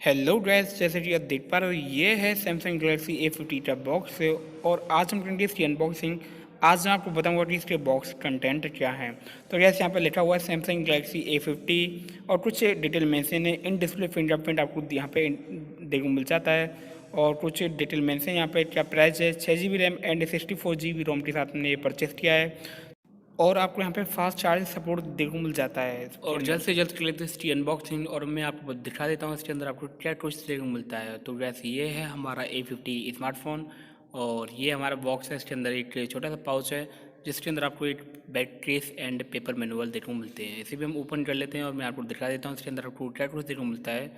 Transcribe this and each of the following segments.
Hello guys, जैसे कि आप देख पा रहे हो ये है सैमसंग गैलेक्सी A50 का बॉक्स है। और आज हम करेंगे इसकी अनबॉक्सिंग। आज मैं आपको बताऊंगा कि इसके बॉक्स कंटेंट क्या है। तो गैस यहाँ पे लिखा हुआ है सैमसंग गैलेक्सी A50 और कुछ डिटेल मेंशन है। इन डिस्प्ले फिंगरप्रिंट आपको यहाँ पे देखने को मिल जाता है और कुछ डिटेल मेंशन यहाँ पे क्या प्राइस है। 6 GB रैम एंड 64 GB रोम के साथ मैंने ये परचेस किया है और आपको यहाँ पे फास्ट चार्ज सपोर्ट देखने को मिल जाता है। और जल्द से जल्द कर लेते हैं इसकी अनबॉक्सिंग और मैं आपको दिखा देता हूँ इसके अंदर आपको क्या कुछ देखने को मिलता है। तो वैसे ये है हमारा A50 स्मार्टफोन और ये हमारा बॉक्स है। इसके अंदर एक छोटा सा पाउच है जिसके अंदर आपको एक back case and paper manual देखने को मिलते हैं। इसे भी हम ओपन कर लेते हैं और मैं आपको दिखा देता हूँ इसके अंदर आपको क्या कुछ देखने को मिलता है।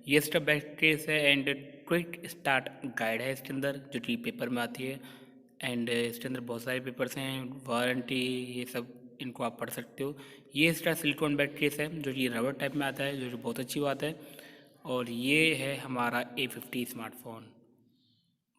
ये इसका बैक केस है एंड क्विक स्टार्ट गाइड है इसके अंदर जो कि पेपर में आती है। एंड इसके अंदर बहुत सारे पेपर्स हैं, वारंटी, ये सब इनको आप पढ़ सकते हो। ये इसका सिलिकॉन बैक केस है जो कि रबर टाइप में आता है, जो कि बहुत अच्छी बात है। और ये है हमारा A50 स्मार्टफोन,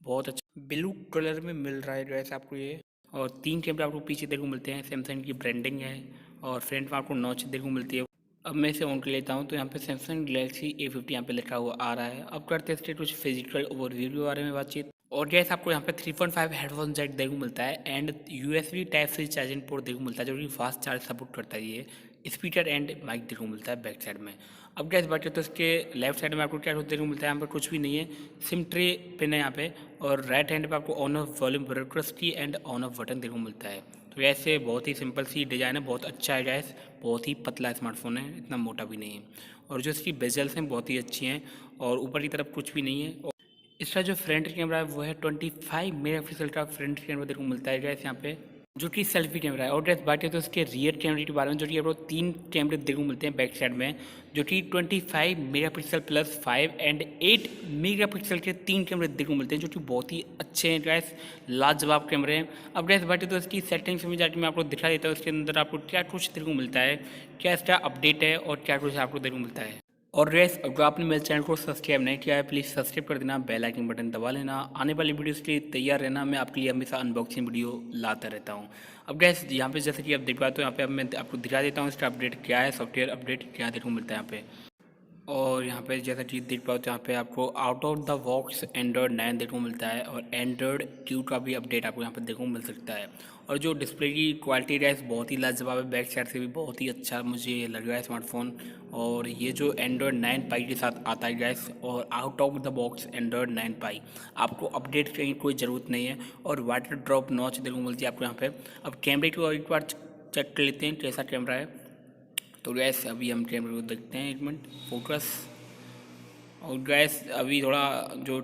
बहुत अच्छा ब्लू कलर में मिल रहा है जैसे आपको ये। और 3 कैमरे आपको पीछे देखने को मिलते हैं, सैमसंग की ब्रांडिंग है। और फ्रंट में आपको नॉच देखने को मिलती है। अब मैं इसे ऑन कर लेता हूँ तो यहाँ पे सैमसंग गैलेक्सी A50 यहाँ पे लिखा हुआ आ रहा है। अब करते हैं इसके कुछ फिजिकल ओवरव्यू के बारे में बातचीत। और गैस आपको यहाँ पे 3.5 हेडफोन जैक देखने को मिलता है एंड USB टाइप से चार्जिंग पोर्ट देखने को मिलता है जो कि फास्ट चार्ज सपोर्ट करता है। ये स्पीकर एंड माइक देखने को मिलता है बैक साइड में। अब गैस बात करें तो इसके लेफ्ट साइड में आपको क्या देखने को मिलता है, यहाँ पर कुछ भी नहीं है, सिम ट्रे पिन है यहाँ पे। और राइट हैंड पे आपको ऑन ऑफ वॉल्यूम ब्रॉडकास्ट की एंड ऑन ऑफ बटन देखने को मिलता है। तो ऐसे बहुत ही सिंपल सी डिज़ाइन है, बहुत अच्छा है गैस, बहुत ही पतला स्मार्टफोन है, इतना मोटा भी नहीं है। और जो इसकी बेजल्स हैं बहुत ही अच्छी हैं और ऊपर की तरफ कुछ भी नहीं है। और इसका जो फ्रंट कैमरा है वो है 25 मेगापिक्सल का फ्रंट कैमरा देखने को मिलता है गैस यहाँ पे, जो कि सेल्फी कैमरा है। और गैस बात है तो इसके रियर कैमरे के बारे में, जो कि आपको 3 कैमरे देखने को मिलते हैं बैक साइड में, जो कि 25 मेगापिक्सल प्लस 5 एंड 8 मेगापिक्सल के 3 कैमरे देखने को मिलते हैं, जो कि बहुत ही अच्छे हैं गैस, लाजवाब कैमरे हैं। अब गैस बात है तो इसकी सेटिंग्स में जाकर मैं आपको दिखा देता हूँ इसके अंदर आपको क्या कुछ देखने को मिलता है, क्या इसका अपडेट है और क्या कुछ आपको देखने को मिलता है। और गैस अगर आपने मेरे चैनल को सब्सक्राइब नहीं किया है प्लीज़ सब्सक्राइब कर देना, बेल आइकन बटन दबा लेना, आने वाली वीडियोस के लिए तैयार रहना। मैं आपके लिए हमेशा अनबॉक्सिंग वीडियो लाता रहता हूँ। अब गैस यहाँ पे जैसे कि आप देख पाते हो, यहाँ पे अब मैं आपको दिखा देता हूँ इसका अपडेट क्या है, सॉफ्टवेयर अपडेट क्या देखने को मिलता है यहाँ पे। और यहाँ पे जैसा चीज़ देख पाओ तो यहाँ पे आपको out of the box Android 9 देखने को मिलता है और एंड्रॉयड 2 का भी अपडेट आपको यहाँ पे देखने को मिल सकता है। और जो डिस्प्ले की क्वालिटी है बहुत ही लाजवाब है, बैक साइड से भी बहुत ही अच्छा मुझे लग रहा है स्मार्टफोन। और ये जो एंड्रॉयड 9 पाई के साथ आता है गैस, और out of the box Android 9 पाई, आपको अपडेट करने की कोई ज़रूरत नहीं है। और वाटर ड्रॉप नॉच देखने को मिलती है आपको यहाँ पे। अब कैमरे को एक बार चेक कर लेते हैं कैसा कैमरा है। तो गैस अभी हम कैमरे को देखते हैं, एक मिनट, फोकस। और गैस अभी थोड़ा जो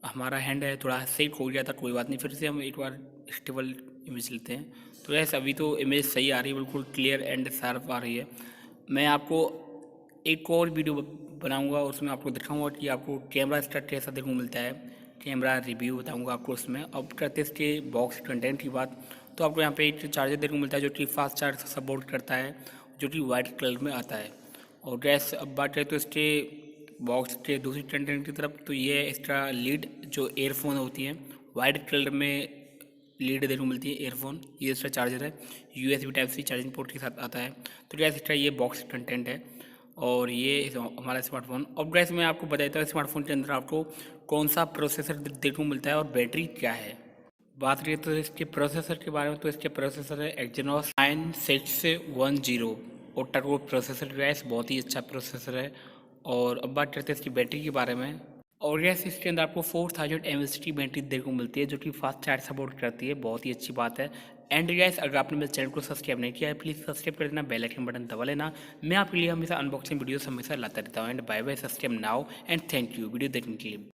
हमारा हैंड है थोड़ा सही खो गया था, कोई बात नहीं, फिर से हम एक बार स्टेबल इमेज लेते हैं। तो गैस अभी तो इमेज सही आ रही है, बिल्कुल क्लियर एंड शार्प आ रही है। मैं आपको एक और वीडियो बनाऊंगा, उसमें आपको दिखाऊंगा कि आपको कैमरा इसका कैसा देखने को मिलता है, कैमरा रिव्यू बताऊंगा आपको उसमें। अब करते हैं इसके बॉक्स कंटेंट की बात। तो आपको यहाँ पे एक चार्जर देखने को मिलता है जो कि फास्ट चार्ज सपोर्ट करता है, जो कि वाइट कलर में आता है। और गैस अब बात करें तो इसके बॉक्स के दूसरी कंटेंट की तरफ, तो ये है इसका लीड, जो एयरफोन होती है वाइट कलर में लीड देखने को मिलती है एयरफोन। ये इसका चार्जर है, USB type C charging port के साथ आता है। तो गैस इसका ये बॉक्स कंटेंट है और ये हमारा स्मार्टफोन। अब गैस मैं आपको बता देता हूँ स्मार्टफोन के अंदर आपको कौन सा प्रोसेसर देखने को मिलता है और बैटरी क्या है। बात करें तो इसके प्रोसेसर के बारे में, तो इसके प्रोसेसर है Exynos 9610 octa core processor gas, बहुत ही अच्छा प्रोसेसर है। और अब बात करते हैं इसकी बैटरी के बारे में। और गैस इसके अंदर आपको 4000 mAh की बैटरी देखने को मिलती है, जो कि फास्ट चार्ज सपोर्ट करती है, बहुत ही अच्छी बात है। एंड गैस अगर आपने मेरे चैनल को सब्सक्राइब नहीं किया है प्लीज़ सब्सक्राइब कर देना, बेल आइकन बटन दबा लेना। मैं आपके लिए हमेशा अनबॉक्सिंग वीडियोस हमेशा लाता रहता हूँ। And bye bye, subscribe now and thank you video देखने के लिए।